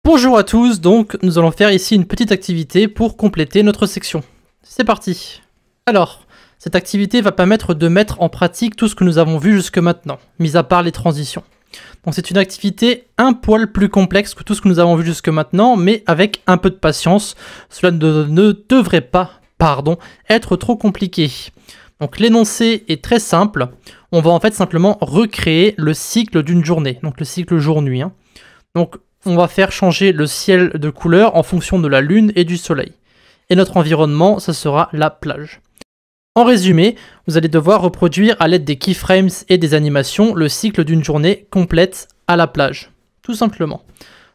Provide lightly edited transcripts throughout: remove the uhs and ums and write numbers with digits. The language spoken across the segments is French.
Bonjour à tous, donc nous allons faire ici une petite activité pour compléter notre section. C'est parti. Alors, cette activité va permettre de mettre en pratique tout ce que nous avons vu jusque maintenant, mis à part les transitions. Donc c'est une activité un poil plus complexe que tout ce que nous avons vu jusque maintenant, mais avec un peu de patience, cela ne devrait pas, être trop compliqué. Donc l'énoncé est très simple, on va en fait simplement recréer le cycle d'une journée, donc le cycle jour-nuit. Donc on va faire changer le ciel de couleur en fonction de la lune et du soleil. Et notre environnement, ce sera la plage. En résumé, vous allez devoir reproduire à l'aide des keyframes et des animations le cycle d'une journée complète à la plage. Tout simplement.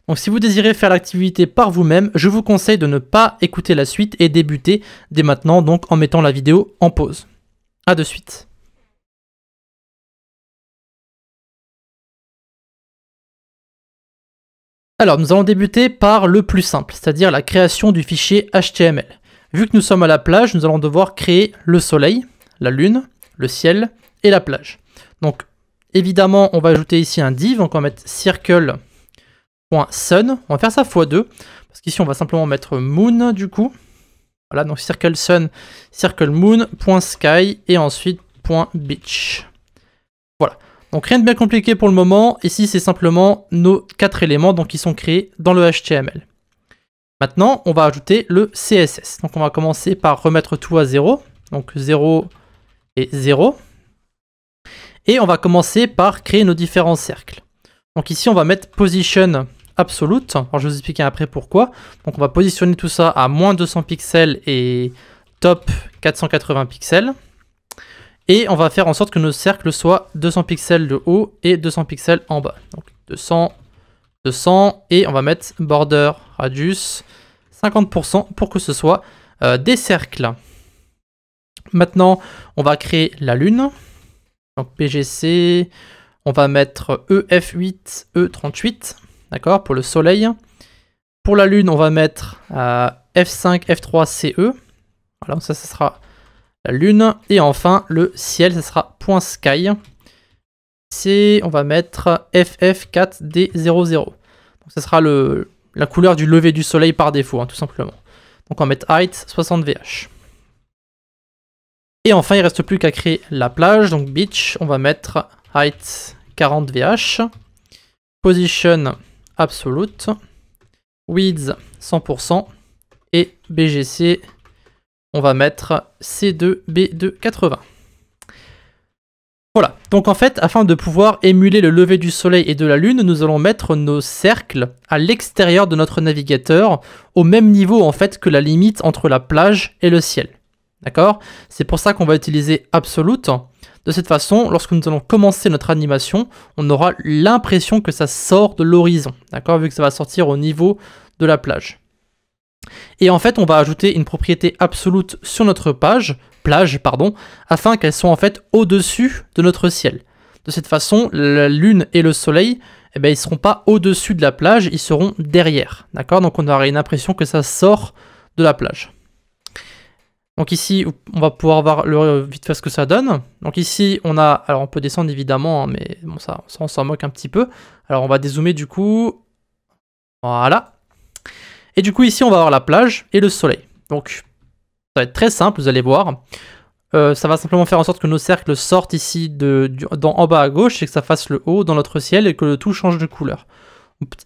Donc si vous désirez faire l'activité par vous-même, je vous conseille de ne pas écouter la suite et débuter dès maintenant, donc en mettant la vidéo en pause. A de suite. Alors, nous allons débuter par le plus simple, c'est-à-dire la création du fichier HTML. Vu que nous sommes à la plage, nous allons devoir créer le soleil, la lune, le ciel et la plage. Donc, évidemment, on va ajouter ici un div, donc on va mettre circle.sun, on va faire ça x2, parce qu'ici on va simplement mettre moon du coup. Voilà, donc circle sun, circle moon.sky et ensuite .beach. Voilà. Donc rien de bien compliqué pour le moment, ici c'est simplement nos 4 éléments donc, qui sont créés dans le HTML. Maintenant, on va ajouter le CSS. Donc on va commencer par remettre tout à 0, donc 0 et 0. Et on va commencer par créer nos différents cercles. Donc ici on va mettre position absolute, alors je vais vous expliquer après pourquoi. Donc on va positionner tout ça à moins 200 pixels et top 480 pixels. Et on va faire en sorte que nos cercles soient 200 pixels de haut et 200 pixels en bas. Donc 200, 200 et on va mettre border radius 50% pour que ce soit des cercles. Maintenant, on va créer la lune. Donc PGC, on va mettre EF8, E38, d'accord, pour le soleil. Pour la lune, on va mettre F5, F3, CE. Voilà, ça sera la lune, et enfin le ciel, ça sera .sky. Ici, on va mettre FF4D00. Donc ça sera la couleur du lever du soleil par défaut, tout simplement. Donc on va mettre height 60 VH. Et enfin, il ne reste plus qu'à créer la plage, donc beach, on va mettre height 40 VH, position absolute, width 100%, et BGC, on va mettre C2B280. Voilà, donc en fait, afin de pouvoir émuler le lever du soleil et de la lune, nous allons mettre nos cercles à l'extérieur de notre navigateur, au même niveau en fait que la limite entre la plage et le ciel. D'accord? C'est pour ça qu'on va utiliser absolute. De cette façon, lorsque nous allons commencer notre animation, on aura l'impression que ça sort de l'horizon. D'accord? Vu que ça va sortir au niveau de la plage. Et en fait, on va ajouter une propriété absolute sur notre plage, afin qu'elles soient en fait au-dessus de notre ciel. De cette façon, la lune et le soleil, eh bien, ils ne seront pas au-dessus de la plage, ils seront derrière. D'accord? Donc on aura une impression que ça sort de la plage. Donc ici, on va pouvoir voir vite fait ce que ça donne. Donc ici, on a, alors on peut descendre évidemment, mais bon, ça on s'en moque un petit peu. Alors on va dézoomer du coup. Voilà. Et du coup, ici, on va avoir la plage et le soleil. Donc, ça va être très simple, vous allez voir. Ça va simplement faire en sorte que nos cercles sortent ici en bas à gauche et que ça fasse le haut dans notre ciel et que le tout change de couleur.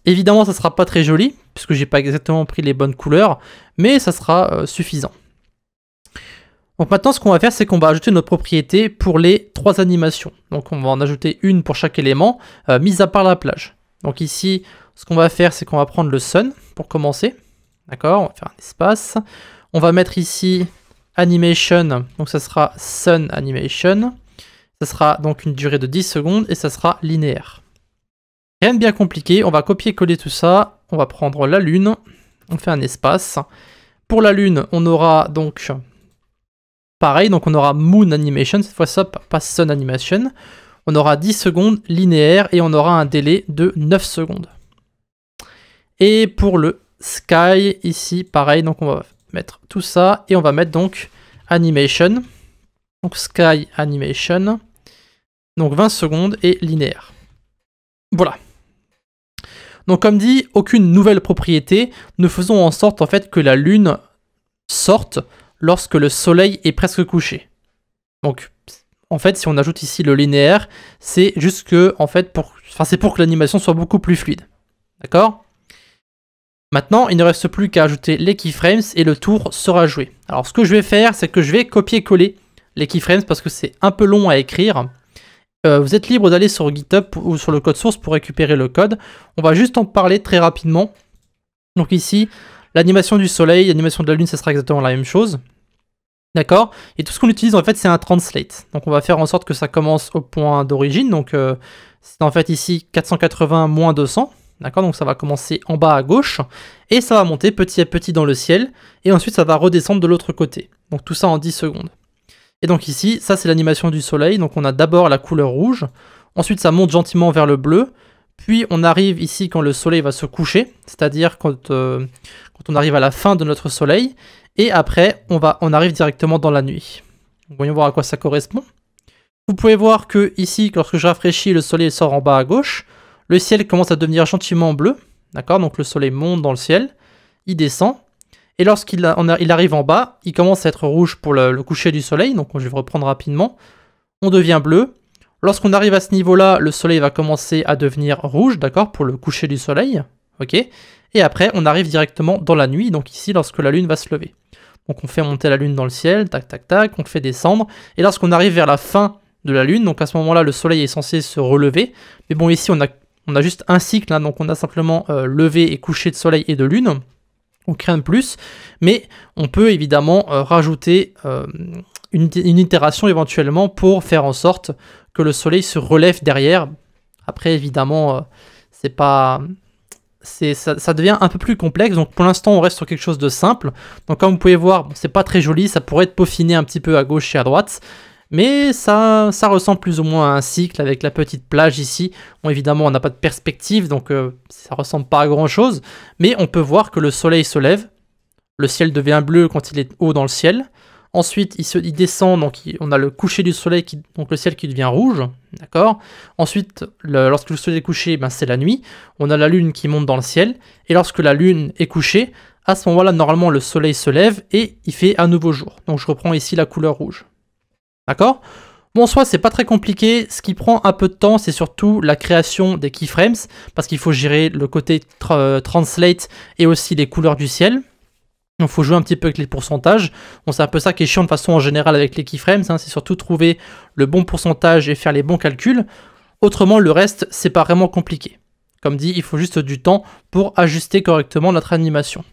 Évidemment, ça ne sera pas très joli, puisque j'ai pas exactement pris les bonnes couleurs, mais ça sera suffisant. Donc maintenant, ce qu'on va faire, c'est qu'on va ajouter notre propriété pour les 3 animations. Donc on va en ajouter une pour chaque élément, mis à part la plage. Donc ici, ce qu'on va faire, c'est qu'on va prendre le sun pour commencer. D'accord, on va faire un espace. On va mettre ici animation, donc ça sera sun animation. Ça sera donc une durée de 10 secondes et ça sera linéaire. Rien de bien compliqué, on va copier-coller tout ça. On va prendre la lune, on fait un espace. Pour la lune, on aura donc pareil, donc on aura moon animation, cette fois-ci pas sun animation. On aura 10 secondes linéaire et on aura un délai de 9 secondes. Et pour le sky, ici, pareil, donc on va mettre tout ça et on va mettre donc animation. Donc sky animation. Donc 20 secondes et linéaire. Voilà. Donc comme dit, aucune nouvelle propriété, nous faisons en sorte en fait que la lune sorte lorsque le soleil est presque couché. Donc en fait, si on ajoute ici le linéaire, c'est juste que en fait c'est pour que l'animation soit beaucoup plus fluide. D'accord? Maintenant, il ne reste plus qu'à ajouter les keyframes et le tour sera joué. Alors ce que je vais faire, c'est que je vais copier-coller les keyframes parce que c'est un peu long à écrire. Vous êtes libre d'aller sur GitHub ou sur le code source pour récupérer le code. On va juste en parler très rapidement. Donc ici, l'animation du soleil, l'animation de la lune, ce sera exactement la même chose. D'accord? Et tout ce qu'on utilise en fait, c'est un translate. Donc on va faire en sorte que ça commence au point d'origine. Donc c'est en fait ici 480 moins 200. D'accord? Donc ça va commencer en bas à gauche. Et ça va monter petit à petit dans le ciel. Et ensuite ça va redescendre de l'autre côté. Donc tout ça en 10 secondes. Et donc ici, ça c'est l'animation du soleil. Donc on a d'abord la couleur rouge. Ensuite ça monte gentiment vers le bleu. Puis on arrive ici quand le soleil va se coucher. C'est-à-dire quand on arrive à la fin de notre soleil. Et après, on arrive directement dans la nuit. Donc, voyons voir à quoi ça correspond. Vous pouvez voir que ici, lorsque je rafraîchis, le soleil sort en bas à gauche. Le ciel commence à devenir gentiment bleu. D'accord? Donc le soleil monte dans le ciel. Il descend. Et lorsqu'il arrive en bas, il commence à être rouge pour le coucher du soleil. Donc je vais reprendre rapidement. On devient bleu. Lorsqu'on arrive à ce niveau-là, le soleil va commencer à devenir rouge, d'accord? Pour le coucher du soleil. Ok? Et après, on arrive directement dans la nuit. Donc ici, lorsque la lune va se lever. Donc on fait monter la lune dans le ciel, tac tac tac, on le fait descendre, et lorsqu'on arrive vers la fin de la lune, donc à ce moment-là le soleil est censé se relever, mais bon ici on a juste un cycle, hein, donc on a simplement lever et coucher de soleil et de lune, donc rien de plus, mais on peut évidemment rajouter une itération éventuellement pour faire en sorte que le soleil se relève derrière. Après évidemment c'est pas... Ça devient un peu plus complexe, donc pour l'instant on reste sur quelque chose de simple. Donc comme vous pouvez voir, bon, c'est pas très joli, ça pourrait être peaufiné un petit peu à gauche et à droite, mais ça ressemble plus ou moins à un cycle avec la petite plage ici. Bon évidemment on n'a pas de perspective, donc ça ressemble pas à grand chose, mais on peut voir que le soleil se lève, le ciel devient bleu quand il est haut dans le ciel. Ensuite, il descend, donc on a le coucher du soleil, donc le ciel qui devient rouge, d'accord. Ensuite, lorsque le soleil est couché, ben, c'est la nuit. On a la lune qui monte dans le ciel. Et lorsque la lune est couchée, à ce moment-là, normalement, le soleil se lève et il fait un nouveau jour. Donc je reprends ici la couleur rouge. D'accord? Bon, en soi, c'est pas très compliqué. Ce qui prend un peu de temps, c'est surtout la création des keyframes, parce qu'il faut gérer le côté translate et aussi les couleurs du ciel. Donc il faut jouer un petit peu avec les pourcentages. Bon, c'est un peu ça qui est chiant de façon en général avec les keyframes, hein, c'est surtout trouver le bon pourcentage et faire les bons calculs. Autrement, le reste, c'est pas vraiment compliqué. Comme dit, il faut juste du temps pour ajuster correctement notre animation.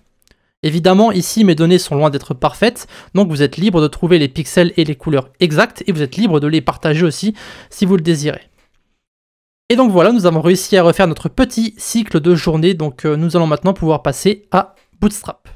Évidemment, ici, mes données sont loin d'être parfaites, donc vous êtes libre de trouver les pixels et les couleurs exactes, et vous êtes libre de les partager aussi si vous le désirez. Et donc voilà, nous avons réussi à refaire notre petit cycle de journée, donc nous allons maintenant pouvoir passer à Bootstrap.